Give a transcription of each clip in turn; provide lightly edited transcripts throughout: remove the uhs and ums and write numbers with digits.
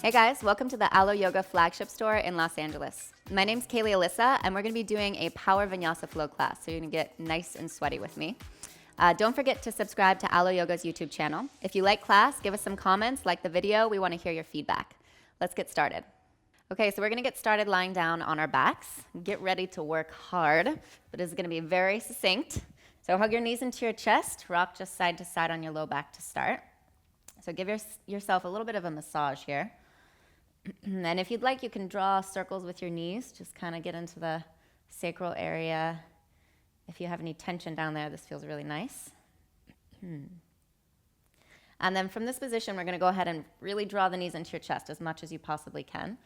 Hey guys, welcome to the Alo Yoga flagship store in Los Angeles. My name's Caley Alyssa, and we're going to be doing a Power Vinyasa Flow class, so you're going to get nice and sweaty with me. Don't forget to subscribe to Alo Yoga's YouTube channel. If you like class, give us some comments, like the video. We want to hear your feedback. Let's get started. Okay, so we're going to get started lying down on our backs. Get ready to work hard, but it's going to be very succinct. So hug your knees into your chest, rock just side to side on your low back to start. So give yourself a little bit of a massage here. And if you'd like, you can draw circles with your knees. Just kind of get into the sacral area. If you have any tension down there, this feels really nice. And then from this position, we're going to go ahead and really draw the knees into your chest as much as you possibly can.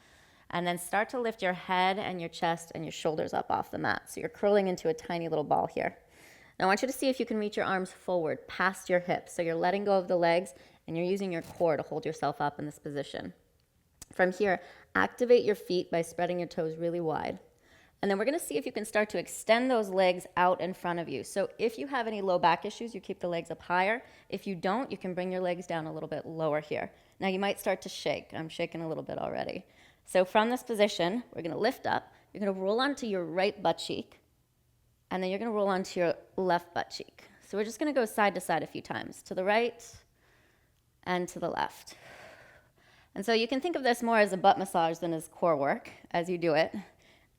And then start to lift your head and your chest and your shoulders up off the mat. So you're curling into a tiny little ball here. Now I want you to see if you can reach your arms forward past your hips. So you're letting go of the legs and you're using your core to hold yourself up in this position. From here, activate your feet by spreading your toes really wide. And then we're going to see if you can start to extend those legs out in front of you. So if you have any low back issues, you keep the legs up higher. If you don't, you can bring your legs down a little bit lower here. Now you might start to shake. I'm shaking a little bit already. So from this position, we're going to lift up. You're going to roll onto your right butt cheek. And then you're going to roll onto your left butt cheek. So we're just going to go side to side a few times, to the right and to the left. And so you can think of this more as a butt massage than as core work as you do it.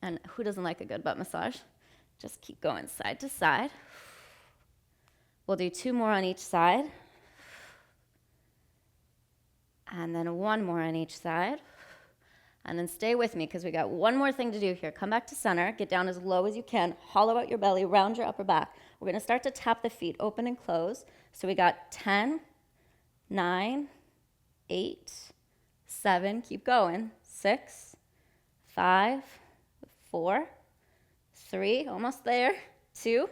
And who doesn't like a good butt massage? Just keep going side to side. We'll do 2 more on each side. And then 1 more on each side. And then stay with me because we got one more thing to do here. Come back to center, get down as low as you can, hollow out your belly, round your upper back. We're going to start to tap the feet open and close. So we got 10, 9, 8, 7, keep going, 6, 5, 4, 3, almost there, 2,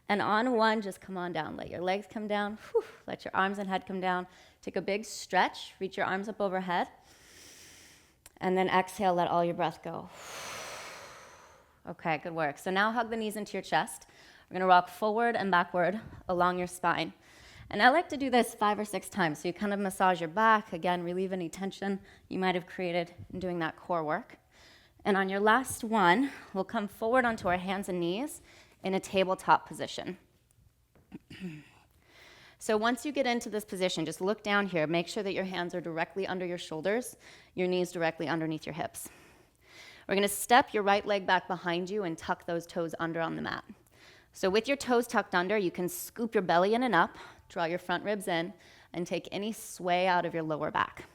and on 1, just come on down. Let your legs come down, let your arms and head come down. Take a big stretch, reach your arms up overhead, and then exhale, let all your breath go. Okay, good work. So now hug the knees into your chest. We're gonna rock forward and backward along your spine. And I like to do this 5 or 6 times. So you kind of massage your back, again, relieve any tension you might have created in doing that core work. And on your last one, we'll come forward onto our hands and knees in a tabletop position. So once you get into this position, just look down here. Make sure that your hands are directly under your shoulders, your knees directly underneath your hips. We're gonna step your right leg back behind you and tuck those toes under on the mat. So with your toes tucked under, you can scoop your belly in and up, draw your front ribs in, and take any sway out of your lower back.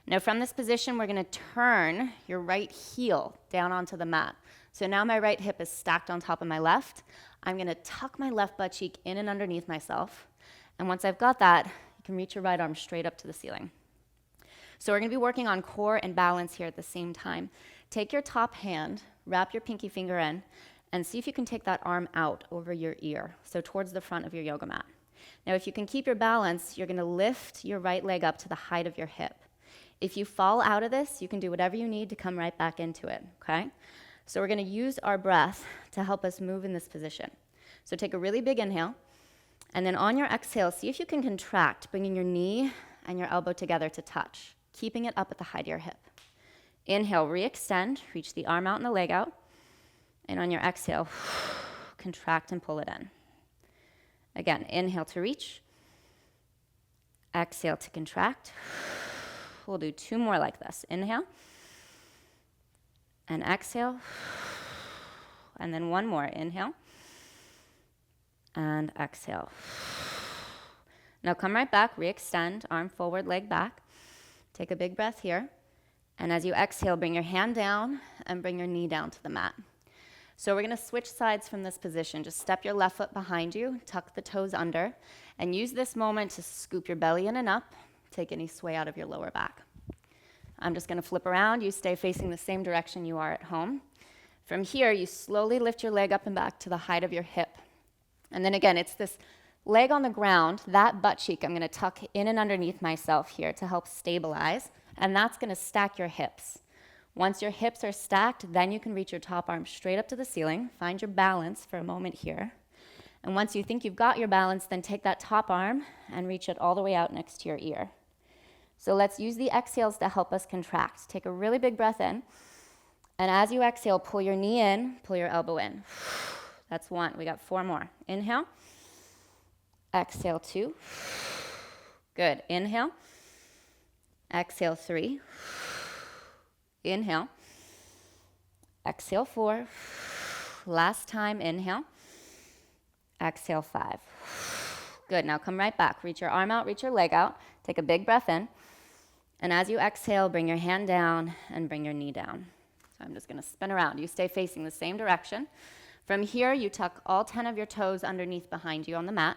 Now from this position, we're gonna turn your right heel down onto the mat. So now my right hip is stacked on top of my left. I'm gonna tuck my left butt cheek in and underneath myself. And once I've got that, you can reach your right arm straight up to the ceiling. So we're gonna be working on core and balance here at the same time. Take your top hand, wrap your pinky finger in, and see if you can take that arm out over your ear, so towards the front of your yoga mat. Now, if you can keep your balance, you're gonna lift your right leg up to the height of your hip. If you fall out of this, you can do whatever you need to come right back into it, okay? So we're gonna use our breath to help us move in this position. So take a really big inhale, and then on your exhale, see if you can contract, bringing your knee and your elbow together to touch, keeping it up at the height of your hip. Inhale, re-extend, reach the arm out and the leg out. And on your exhale, contract and pull it in. Again, inhale to reach. Exhale to contract. We'll do 2 more like this. Inhale. And exhale. And then 1 more. Inhale. And exhale. Now come right back, re-extend, arm forward, leg back. Take a big breath here. And as you exhale, bring your hand down and bring your knee down to the mat. So we're gonna switch sides from this position. Just step your left foot behind you, tuck the toes under, and use this moment to scoop your belly in and up, take any sway out of your lower back. I'm just gonna flip around. You stay facing the same direction you are at home. From here, you slowly lift your leg up and back to the height of your hip. And then again, it's this leg on the ground, that butt cheek I'm gonna tuck in and underneath myself here to help stabilize, and that's gonna stack your hips. Once your hips are stacked, then you can reach your top arm straight up to the ceiling. Find your balance for a moment here. And once you think you've got your balance, then take that top arm and reach it all the way out next to your ear. So let's use the exhales to help us contract. Take a really big breath in. And as you exhale, pull your knee in, pull your elbow in. That's 1. We got 4 more. Inhale. Exhale 2. Good. Inhale. Exhale 3. Inhale. Exhale 4. Last time, inhale. Exhale 5. Good. Now come right back. Reach your arm out, reach your leg out. Take a big breath in. And as you exhale, bring your hand down and bring your knee down. So I'm just going to spin around. You stay facing the same direction. From here, you tuck all 10 of your toes underneath behind you on the mat.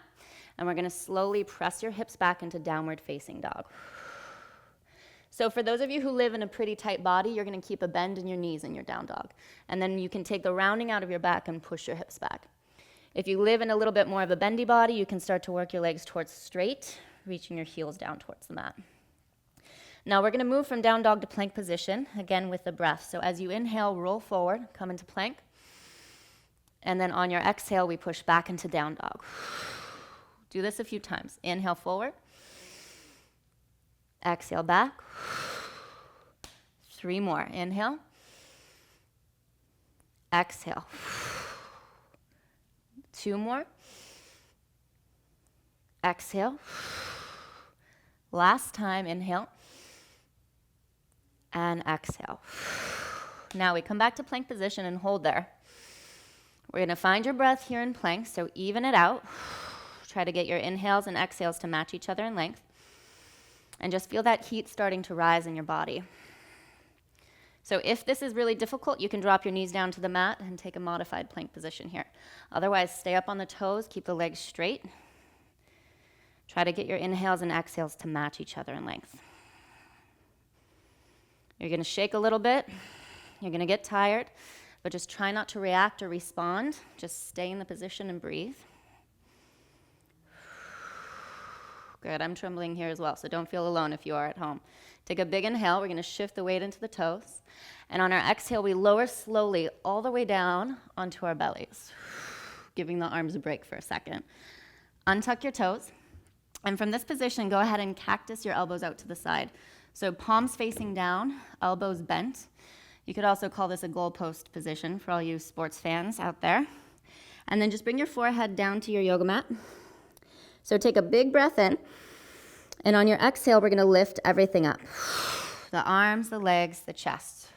And we're going to slowly press your hips back into downward facing dog. So for those of you who live in a pretty tight body, you're going to keep a bend in your knees in your down dog. And then you can take the rounding out of your back and push your hips back. If you live in a little bit more of a bendy body, you can start to work your legs towards straight, reaching your heels down towards the mat. Now we're going to move from down dog to plank position, again with the breath. So as you inhale, roll forward, come into plank. And then on your exhale, we push back into down dog. Do this a few times. Inhale forward. Exhale back. 3 more. Inhale. Exhale. 2 more. Exhale. Last time, inhale. And exhale. Now we come back to plank position and hold there. We're going to find your breath here in plank, so even it out. Try to get your inhales and exhales to match each other in length. And just feel that heat starting to rise in your body. So if this is really difficult, you can drop your knees down to the mat and take a modified plank position here. Otherwise, stay up on the toes, keep the legs straight. Try to get your inhales and exhales to match each other in length. You're going to shake a little bit. You're going to get tired, but just try not to react or respond. Just stay in the position and breathe. Good, I'm trembling here as well, so don't feel alone if you are at home. Take a big inhale. We're going to shift the weight into the toes. And on our exhale, we lower slowly all the way down onto our bellies, giving the arms a break for a second. Untuck your toes. And from this position, go ahead and cactus your elbows out to the side. So palms facing down, elbows bent. You could also call this a goalpost position for all you sports fans out there. And then just bring your forehead down to your yoga mat. So take a big breath in. And on your exhale, we're going to lift everything up. The arms, the legs, the chest.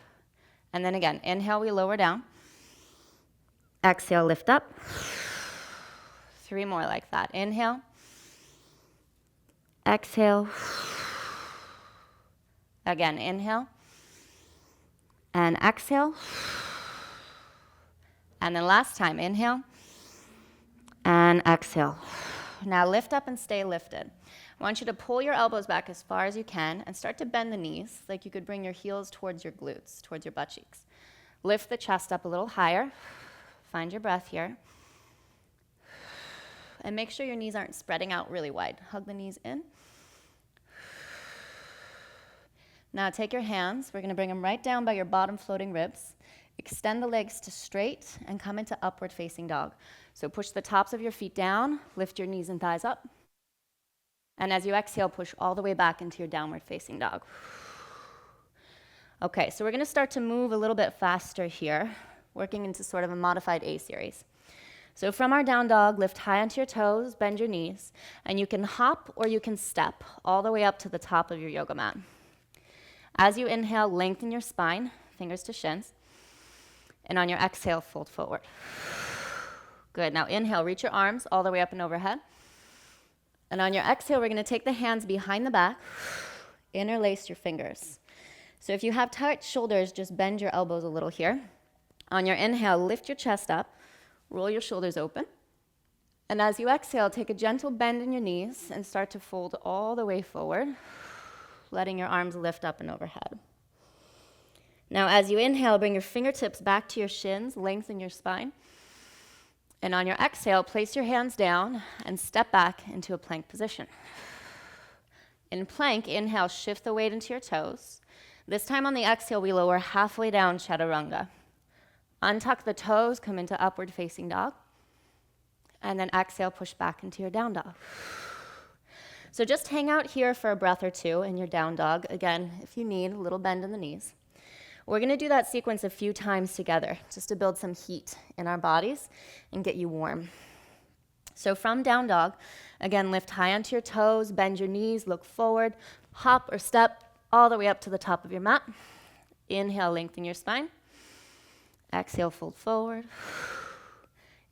And then again, inhale, we lower down. Exhale, lift up. 3 more like that. Inhale. Exhale. Again, inhale. And exhale. And then last time, inhale. And exhale. Now lift up and stay lifted. I want you to pull your elbows back as far as you can and start to bend the knees, like you could bring your heels towards your glutes, towards your butt cheeks. Lift the chest up a little higher. Find your breath here. And make sure your knees aren't spreading out really wide. Hug the knees in. Now take your hands. We're going to bring them right down by your bottom floating ribs. Extend the legs to straight and come into upward facing dog. So push the tops of your feet down, lift your knees and thighs up. And as you exhale, push all the way back into your downward facing dog. Okay, so we're going to start to move a little bit faster here, working into sort of a modified A series. So from our down dog, lift high onto your toes, bend your knees, and you can hop or you can step all the way up to the top of your yoga mat. As you inhale, lengthen your spine, fingers to shins. And on your exhale, fold forward. Good. Now inhale, reach your arms all the way up and overhead. And on your exhale, we're going to take the hands behind the back, interlace your fingers. So if you have tight shoulders, just bend your elbows a little here. On your inhale, lift your chest up, roll your shoulders open. And as you exhale, take a gentle bend in your knees and start to fold all the way forward, letting your arms lift up and overhead. Now, as you inhale, bring your fingertips back to your shins, lengthen your spine. And on your exhale, place your hands down and step back into a plank position. In plank, inhale, shift the weight into your toes. This time on the exhale, we lower halfway down, chaturanga. Untuck the toes, come into upward facing dog. And then exhale, push back into your down dog. So just hang out here for a breath or two in your down dog. Again, if you need, a little bend in the knees. We're gonna do that sequence a few times together just to build some heat in our bodies and get you warm. So from down dog, again, lift high onto your toes, bend your knees, look forward, hop or step all the way up to the top of your mat. Inhale, lengthen your spine. Exhale, fold forward.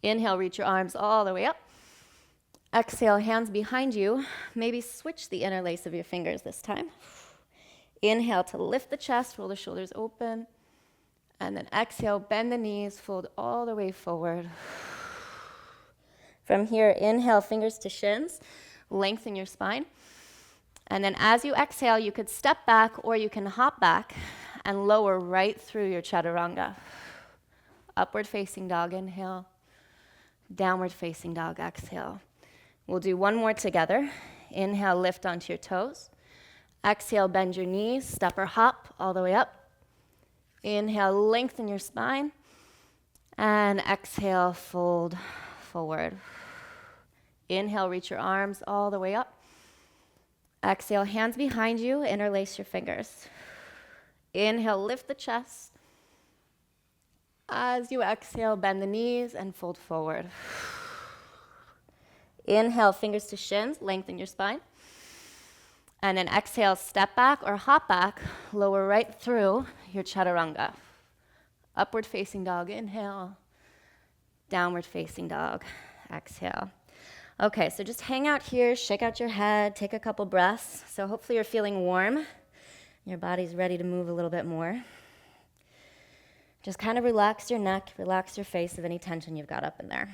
Inhale, reach your arms all the way up. Exhale, hands behind you. Maybe switch the interlace of your fingers this time. Inhale to lift the chest, roll the shoulders open. And then exhale, bend the knees, fold all the way forward. From here, inhale, fingers to shins, lengthen your spine. And then as you exhale, you could step back or you can hop back and lower right through your chaturanga. Upward facing dog, inhale. Downward facing dog, exhale. We'll do one more together. Inhale, lift onto your toes. Exhale, bend your knees, step or hop all the way up. Inhale, lengthen your spine. And exhale, fold forward. Inhale, reach your arms all the way up. Exhale, hands behind you, interlace your fingers. Inhale, lift the chest. As you exhale, bend the knees and fold forward. Inhale, fingers to shins, lengthen your spine. And then exhale, step back or hop back, lower right through your chaturanga. Upward facing dog, inhale. Downward facing dog, exhale. Okay, so just hang out here, shake out your head, take a couple breaths. So hopefully you're feeling warm. Your body's ready to move a little bit more. Just kind of relax your neck, relax your face of any tension you've got up in there.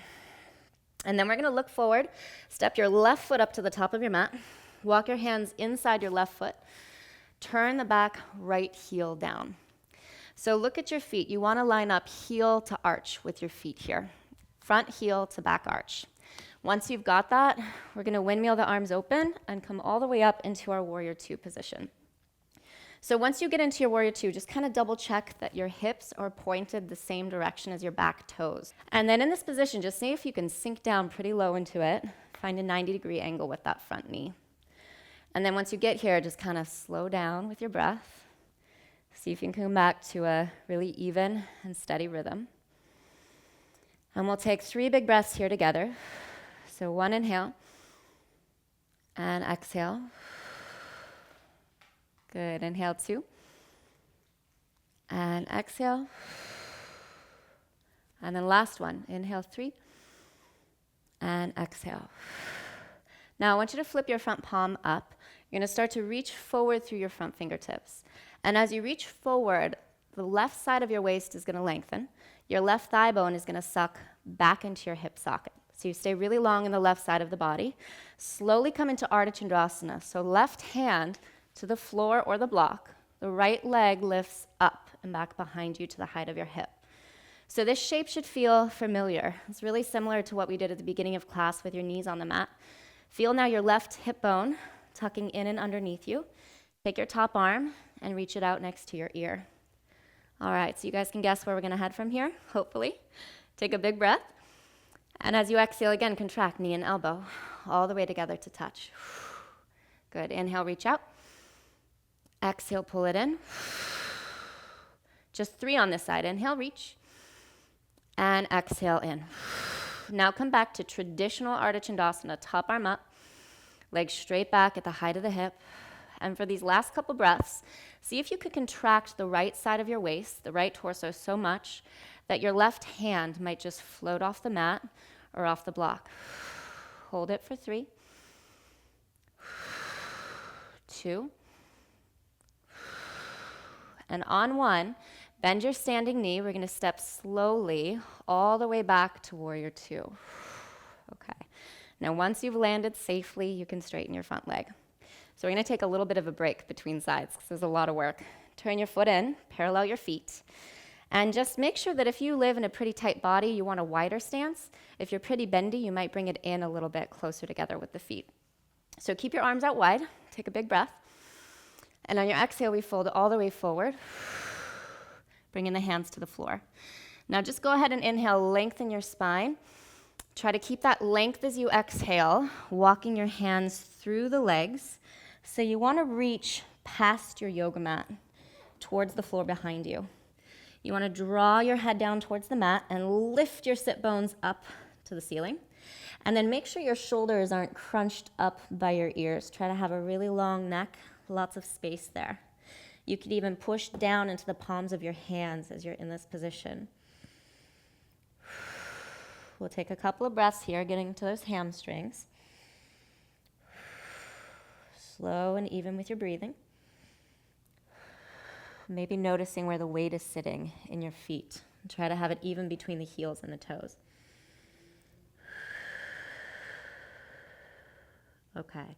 And then we're gonna look forward, step your left foot up to the top of your mat, walk your hands inside your left foot, turn the back right heel down. So look at your feet. You wanna line up heel to arch with your feet here. Front heel to back arch. Once you've got that, we're gonna windmill the arms open and come all the way up into our warrior two position. So once you get into your warrior two, just kind of double check that your hips are pointed the same direction as your back toes. And then in this position, just see if you can sink down pretty low into it. Find a 90-degree angle with that front knee. And then once you get here, just kind of slow down with your breath. See if you can come back to a really even and steady rhythm. And we'll take 3 big breaths here together. So 1 inhale and exhale. Good, inhale 2. And exhale. And then last one, inhale 3. And exhale. Now I want you to flip your front palm up. You're gonna start to reach forward through your front fingertips. And as you reach forward, the left side of your waist is gonna lengthen. Your left thigh bone is gonna suck back into your hip socket. So you stay really long in the left side of the body. Slowly come into Ardha Chandrasana. So left hand to the floor or the block. The right leg lifts up and back behind you to the height of your hip. So this shape should feel familiar. It's really similar to what we did at the beginning of class with your knees on the mat. Feel now your left hip bone tucking in and underneath you. Take your top arm and reach it out next to your ear. All right, so you guys can guess where we're gonna head from here, hopefully. Take a big breath. And as you exhale again, contract knee and elbow all the way together to touch. Good, inhale, reach out. Exhale, pull it in. Just 3 on this side. Inhale, reach. And exhale in. Now come back to traditional Ardha Chandrasana, top arm up, legs straight back at the height of the hip. And for these last couple breaths, see if you could contract the right side of your waist, the right torso so much that your left hand might just float off the mat or off the block. Hold it for 3, 2, and on 1, bend your standing knee. We're gonna step slowly all the way back to warrior 2. Okay. Now once you've landed safely, you can straighten your front leg. So we're gonna take a little bit of a break between sides because there's a lot of work. Turn your foot in, parallel your feet. And just make sure that if you live in a pretty tight body, you want a wider stance. If you're pretty bendy, you might bring it in a little bit closer together with the feet. So keep your arms out wide, take a big breath. And on your exhale, we fold all the way forward, bringing the hands to the floor. Now just go ahead and inhale, lengthen your spine. Try to keep that length as you exhale, walking your hands through the legs. So you want to reach past your yoga mat towards the floor behind you. You want to draw your head down towards the mat and lift your sit bones up to the ceiling. And then make sure your shoulders aren't crunched up by your ears. Try to have a really long neck, lots of space there. You could even push down into the palms of your hands as you're in this position. We'll take a couple of breaths here, getting to those hamstrings. Slow and even with your breathing. Maybe noticing where the weight is sitting in your feet. And try to have it even between the heels and the toes. Okay.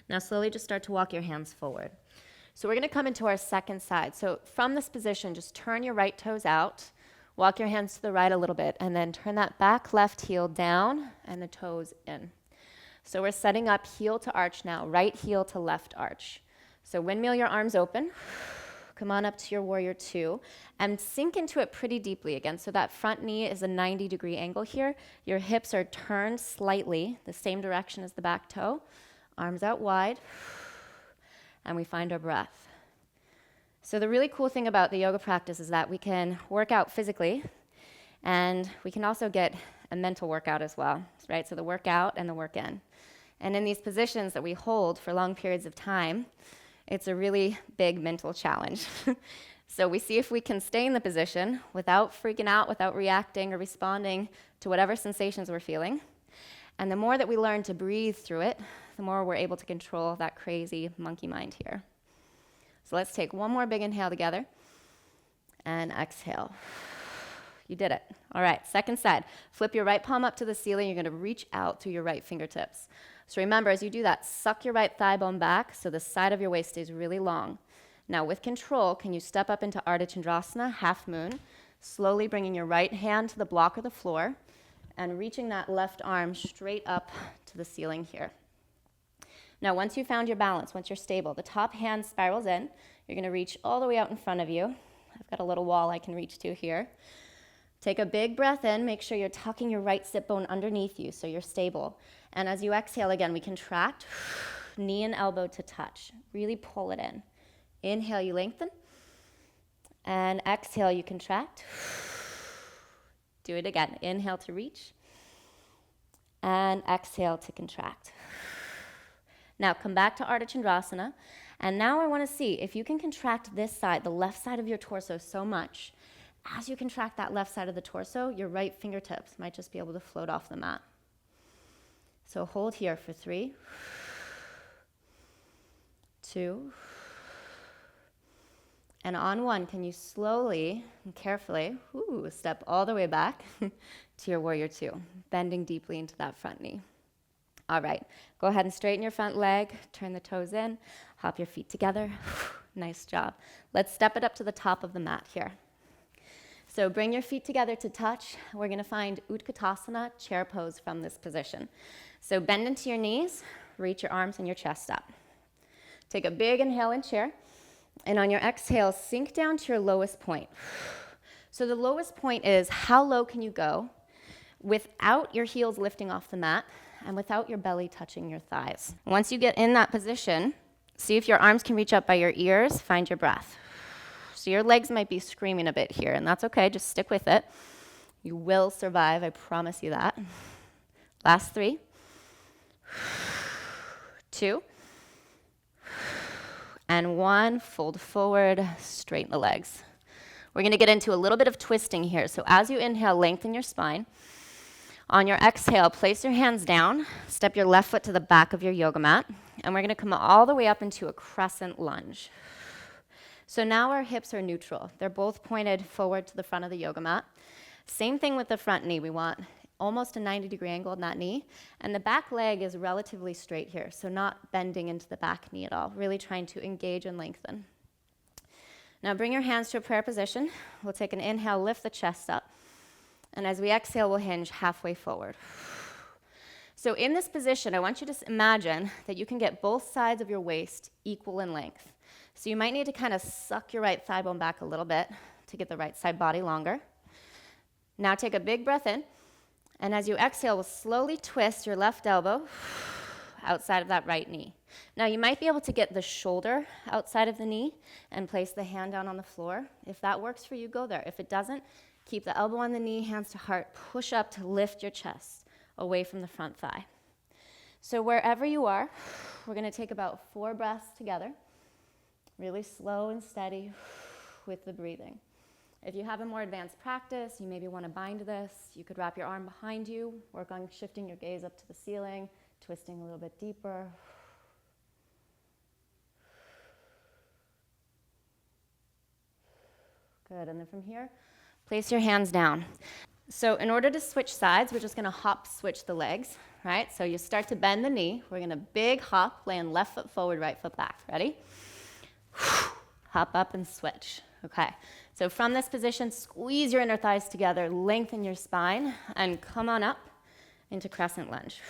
Now slowly just start to walk your hands forward. So we're going to come into our second side. So from this position, just turn your right toes out. Walk your hands to the right a little bit, and then turn that back left heel down and the toes in. So we're setting up heel to arch now, right heel to left arch. So windmill your arms open. Come on up to your warrior two and sink into it pretty deeply again. So that front knee is a 90-degree angle here. Your hips are turned slightly, the same direction as the back toe. Arms out wide, and we find our breath. So the really cool thing about the yoga practice is that we can work out physically, and we can also get a mental workout as well, right? So the workout and the work in. And in these positions that we hold for long periods of time, it's a really big mental challenge. So we see if we can stay in the position without freaking out, without reacting or responding to whatever sensations we're feeling. And the more that we learn to breathe through it, the more we're able to control that crazy monkey mind here. So let's take one more big inhale together and exhale. You did it. All right, second side. Flip your right palm up to the ceiling. You're going to reach out through your right fingertips. So remember, as you do that, suck your right thigh bone back so the side of your waist stays really long. Now with control, can you step up into Ardha Chandrasana, half moon, slowly bringing your right hand to the block or the floor and reaching that left arm straight up to the ceiling here. Now, once you've found your balance, once you're stable, the top hand spirals in. You're going to reach all the way out in front of you. I've got a little wall I can reach to here. Take a big breath in. Make sure you're tucking your right sit bone underneath you so you're stable. And as you exhale again, we contract, knee and elbow to touch. Really pull it in. Inhale, you lengthen. And exhale, you contract. Do it again. Inhale to reach. And exhale to contract. Now come back to Ardha Chandrasana, and now I want to see if you can contract this side, the left side of your torso so much. As you contract that left side of the torso, your right fingertips might just be able to float off the mat. So hold here for 3, 2, and on 1, can you slowly and carefully step all the way back to your warrior 2, bending deeply into that front knee. All right, go ahead and straighten your front leg, turn the toes in, hop your feet together. Nice job. Let's step it up to the top of the mat here. So bring your feet together to touch. We're going to find Utkatasana, chair pose from this position. So bend into your knees, reach your arms and your chest up. Take a big inhale in chair, and on your exhale, sink down to your lowest point. So the lowest point is how low can you go without your heels lifting off the mat and without your belly touching your thighs. Once you get in that position, see if your arms can reach up by your ears, find your breath. So your legs might be screaming a bit here, and that's okay, just stick with it. You will survive, I promise you that. Last 3, 2, and 1, fold forward, straighten the legs. We're gonna get into a little bit of twisting here. So as you inhale, lengthen your spine. On your exhale, place your hands down, step your left foot to the back of your yoga mat, and we're gonna come all the way up into a crescent lunge. So now our hips are neutral. They're both pointed forward to the front of the yoga mat. Same thing with the front knee. We want almost a 90-degree angle in that knee, and the back leg is relatively straight here, so not bending into the back knee at all, really trying to engage and lengthen. Now bring your hands to a prayer position. We'll take an inhale, lift the chest up. And as we exhale, we'll hinge halfway forward. So in this position, I want you to imagine that you can get both sides of your waist equal in length. So you might need to kind of suck your right thigh bone back a little bit to get the right side body longer. Now take a big breath in, And as you exhale, we'll slowly twist your left elbow outside of that right knee. Now you might be able to get the shoulder outside of the knee and place the hand down on the floor. If that works for you, go there. If it doesn't, keep the elbow on the knee, hands to heart, push up to lift your chest away from the front thigh. So wherever you are, we're gonna take about 4 breaths together, really slow and steady with the breathing. If you have a more advanced practice, you maybe wanna bind this, you could wrap your arm behind you, work on shifting your gaze up to the ceiling, twisting a little bit deeper. Good, and then from here, place your hands down. So in order to switch sides, we're just gonna hop switch the legs, right? So you start to bend the knee. We're gonna big hop, land left foot forward, right foot back. Ready? Hop up and switch. Okay, so from this position, squeeze your inner thighs together, lengthen your spine, and come on up into crescent lunge.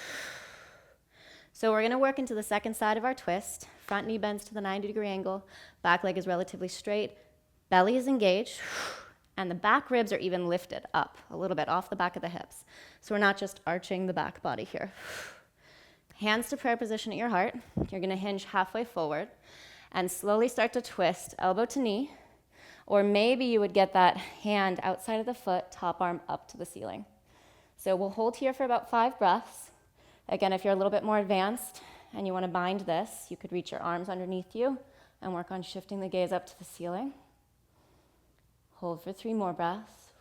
So we're gonna work into the second side of our twist. Front knee bends to the 90-degree angle, back leg is relatively straight, belly is engaged, and the back ribs are even lifted up a little bit off the back of the hips. So we're not just arching the back body here. Hands to prayer position at your heart. You're gonna hinge halfway forward and slowly start to twist elbow to knee, or maybe you would get that hand outside of the foot, top arm up to the ceiling. So we'll hold here for about 5 breaths. Again, if you're a little bit more advanced and you wanna bind this, you could reach your arms underneath you and work on shifting the gaze up to the ceiling. Hold for 3 more breaths.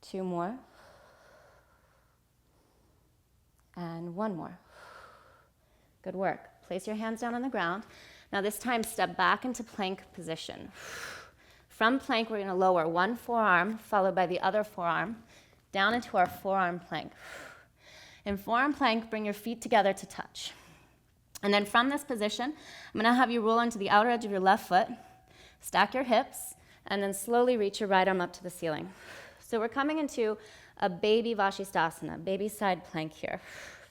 2 more. And 1 more. Good work. Place your hands down on the ground. Now this time, step back into plank position. From plank, we're gonna lower one forearm, followed by the other forearm, down into our forearm plank. In forearm plank, bring your feet together to touch. And then from this position, I'm gonna have you roll onto the outer edge of your left foot, stack your hips, and then slowly reach your right arm up to the ceiling. So we're coming into a baby Vashisthasana, baby side plank here.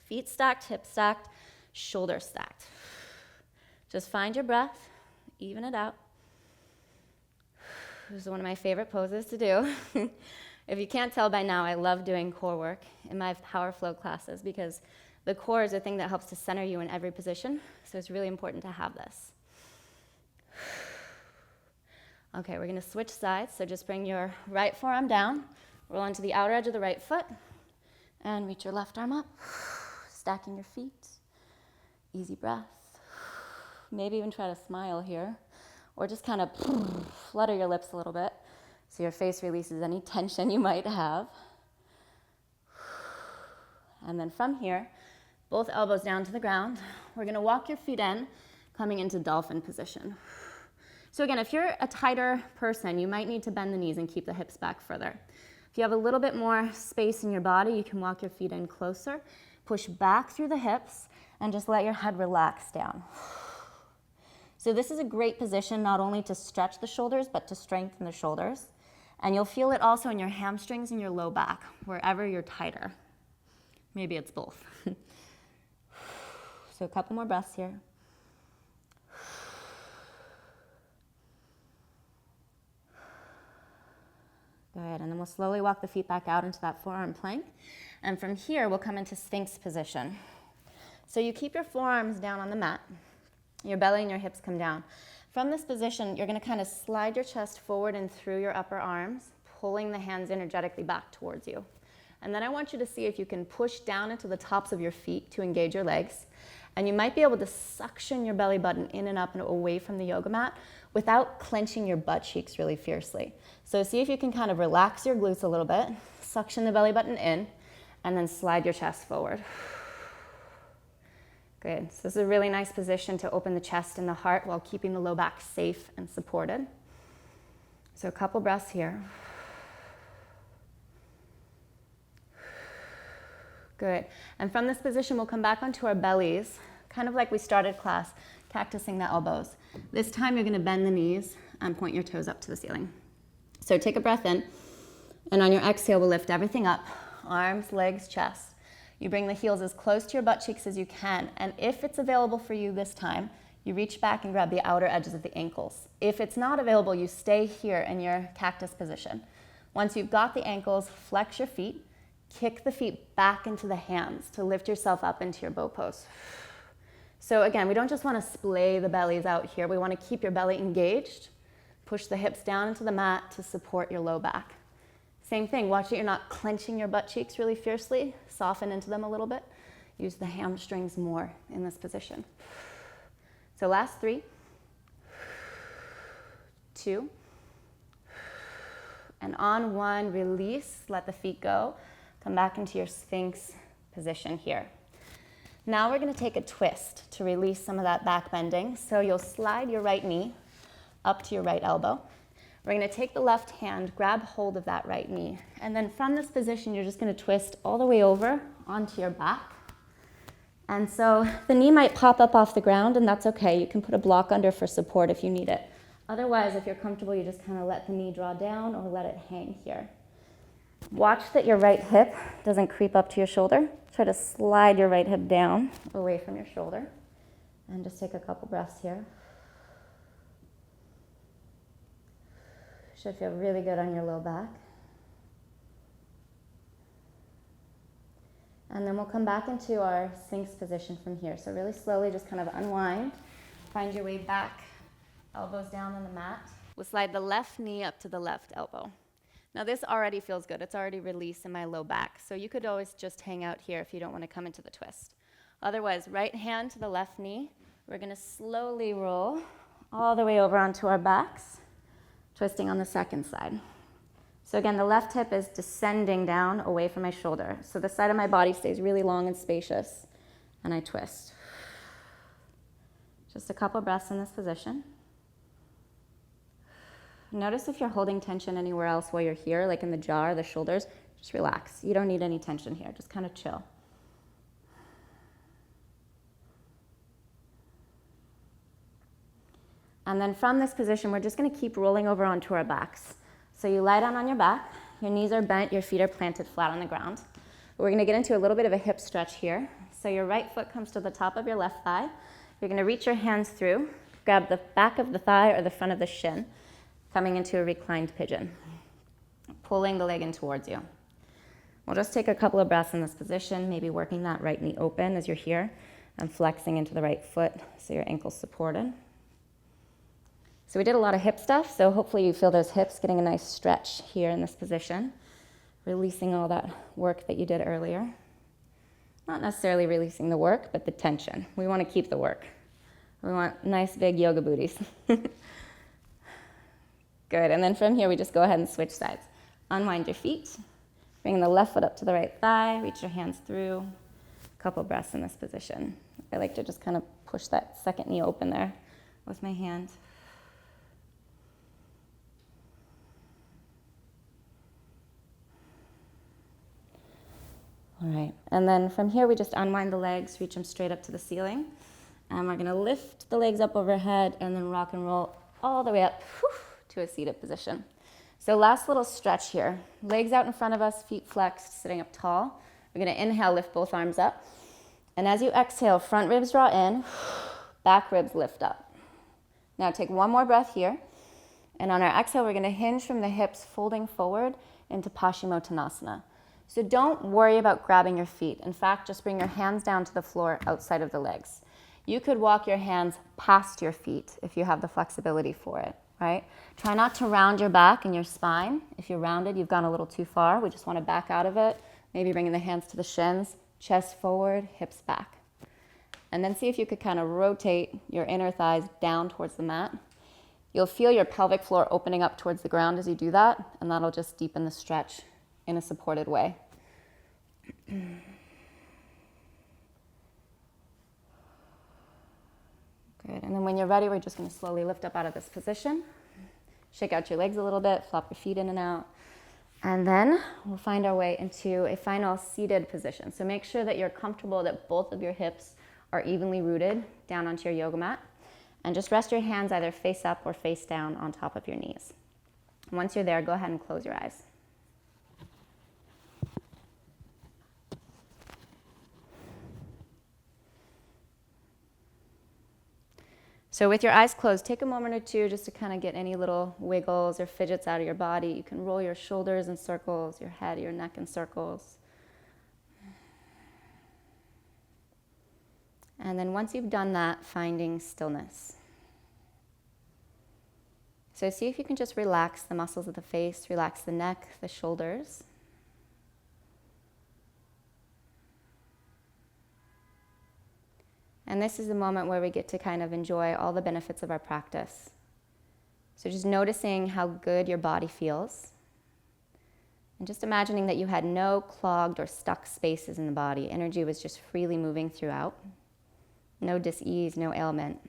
Feet stacked, hips stacked, shoulders stacked. Just find your breath, even it out. This is one of my favorite poses to do. If you can't tell by now, I love doing core work in my Power Flow classes because the core is the thing that helps to center you in every position, so it's really important to have this. Okay, we're gonna switch sides, so just bring your right forearm down, roll onto the outer edge of the right foot, and reach your left arm up, stacking your feet. Easy breath. Maybe even try to smile here, or just kind of flutter your lips a little bit so your face releases any tension you might have. And then from here, both elbows down to the ground. We're gonna walk your feet in, coming into dolphin position. So again, if you're a tighter person, you might need to bend the knees and keep the hips back further. If you have a little bit more space in your body, you can walk your feet in closer, push back through the hips, and just let your head relax down. So this is a great position not only to stretch the shoulders, but to strengthen the shoulders. And you'll feel it also in your hamstrings and your low back, wherever you're tighter. Maybe it's both. So a couple more breaths here. Good, and then we'll slowly walk the feet back out into that forearm plank. And from here, we'll come into Sphinx position. So you keep your forearms down on the mat. Your belly and your hips come down. From this position, you're gonna kind of slide your chest forward and through your upper arms, pulling the hands energetically back towards you. And then I want you to see if you can push down into the tops of your feet to engage your legs. And you might be able to suction your belly button in and up and away from the yoga mat without clenching your butt cheeks really fiercely. So see if you can kind of relax your glutes a little bit, suction the belly button in, and then slide your chest forward. Good. So this is a really nice position to open the chest and the heart while keeping the low back safe and supported. So a couple breaths here. Good. And from this position, we'll come back onto our bellies, kind of like we started class, cactusing the elbows. This time, you're going to bend the knees and point your toes up to the ceiling. So take a breath in, and on your exhale, we'll lift everything up, arms, legs, chest. You bring the heels as close to your butt cheeks as you can, and if it's available for you this time, you reach back and grab the outer edges of the ankles. If it's not available, you stay here in your cactus position. Once you've got the ankles, flex your feet, kick the feet back into the hands to lift yourself up into your bow pose. So again, we don't just want to splay the bellies out here. We want to keep your belly engaged. Push the hips down into the mat to support your low back. Same thing, watch that you're not clenching your butt cheeks really fiercely. Soften into them a little bit. Use the hamstrings more in this position. So last 3, 2, and on 1, release, let the feet go. Come back into your Sphinx position here. Now we're going to take a twist to release some of that back bending. So you'll slide your right knee up to your right elbow. We're going to take the left hand, grab hold of that right knee, and then from this position, you're just going to twist all the way over onto your back. And so the knee might pop up off the ground, and that's okay. You can put a block under for support if you need it. Otherwise, if you're comfortable, you just kind of let the knee draw down or let it hang here. Watch that your right hip doesn't creep up to your shoulder. Try to slide your right hip down away from your shoulder. And just take a couple breaths here. Should feel really good on your low back. And then we'll come back into our Sphinx position from here. So really slowly just kind of unwind. Find your way back, elbows down on the mat. We'll slide the left knee up to the left elbow. Now this already feels good. It's already released in my low back. So you could always just hang out here if you don't want to come into the twist. Otherwise, right hand to the left knee. We're going to slowly roll all the way over onto our backs, twisting on the second side. So again, the left hip is descending down away from my shoulder. So the side of my body stays really long and spacious, and I twist. Just a couple breaths in this position. Notice if you're holding tension anywhere else while you're here, like in the jaw or the shoulders, just relax. You don't need any tension here, just kind of chill. And then from this position, we're just going to keep rolling over onto our backs. So you lie down on your back, your knees are bent, your feet are planted flat on the ground. We're going to get into a little bit of a hip stretch here. So your right foot comes to the top of your left thigh. You're going to reach your hands through, grab the back of the thigh or the front of the shin, coming into a reclined pigeon, pulling the leg in towards you. We'll just take a couple of breaths in this position, maybe working that right knee open as you're here and flexing into the right foot so your ankle's supported. So we did a lot of hip stuff, so hopefully you feel those hips getting a nice stretch here in this position, releasing all that work that you did earlier. Not necessarily releasing the work, but the tension. We want to keep the work. We want nice big yoga booties. Good, and then from here we just go ahead and switch sides. Unwind your feet, bring the left foot up to the right thigh, reach your hands through. A couple breaths in this position. I like to just kind of push that second knee open there with my hand. All right, and then from here we just unwind the legs, reach them straight up to the ceiling. And we're going to lift the legs up overhead and then rock and roll all the way up to a seated position. So last little stretch here. Legs out in front of us, feet flexed, sitting up tall. We're going to inhale, lift both arms up. And as you exhale, front ribs draw in, back ribs lift up. Now take one more breath here. And on our exhale, we're going to hinge from the hips, folding forward into Paschimottanasana. So don't worry about grabbing your feet. In fact, just bring your hands down to the floor outside of the legs. You could walk your hands past your feet if you have the flexibility for it, right? Try not to round your back and your spine. If you're rounded, you've gone a little too far. We just want to back out of it. Maybe bringing the hands to the shins, chest forward, hips back. And then see if you could kind of rotate your inner thighs down towards the mat. You'll feel your pelvic floor opening up towards the ground as you do that, and that'll just deepen the stretch in a supported way. Good, and then when you're ready, we're just going to slowly lift up out of this position. Shake out your legs a little bit, flop your feet in and out. And then we'll find our way into a final seated position. So make sure that you're comfortable that both of your hips are evenly rooted down onto your yoga mat. And just rest your hands either face up or face down on top of your knees. Once you're there, go ahead and close your eyes. So with your eyes closed, take a moment or two just to kind of get any little wiggles or fidgets out of your body. You can roll your shoulders in circles, your head, your neck in circles. And then once you've done that, finding stillness. So see if you can just relax the muscles of the face, relax the neck, the shoulders. And this is the moment where we get to kind of enjoy all the benefits of our practice. So just noticing how good your body feels. And just imagining that you had no clogged or stuck spaces in the body. Energy was just freely moving throughout. No dis-ease, no ailment.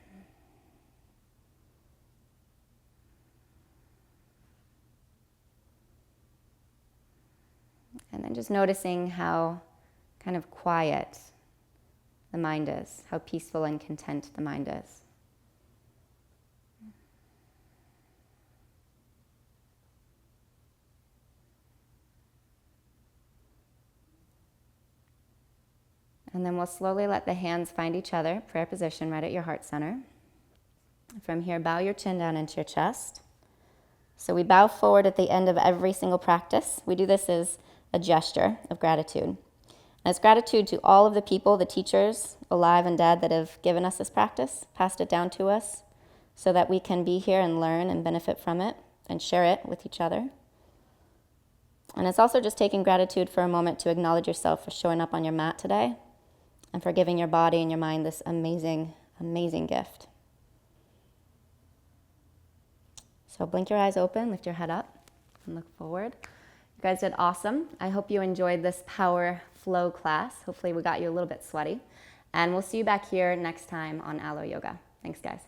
And then just noticing how kind of quiet the mind is, how peaceful and content the mind is. And then we'll slowly let the hands find each other, prayer position right at your heart center. From here, bow your chin down into your chest. So we bow forward at the end of every single practice. We do this as a gesture of gratitude. And it's gratitude to all of the people, the teachers, alive and dead, that have given us this practice, passed it down to us, so that we can be here and learn and benefit from it and share it with each other. And it's also just taking gratitude for a moment to acknowledge yourself for showing up on your mat today and for giving your body and your mind this amazing, amazing gift. So blink your eyes open, lift your head up, and look forward. You guys did awesome. I hope you enjoyed this Power Flow class. Hopefully we got you a little bit sweaty. And we'll see you back here next time on Aloe Yoga. Thanks, guys.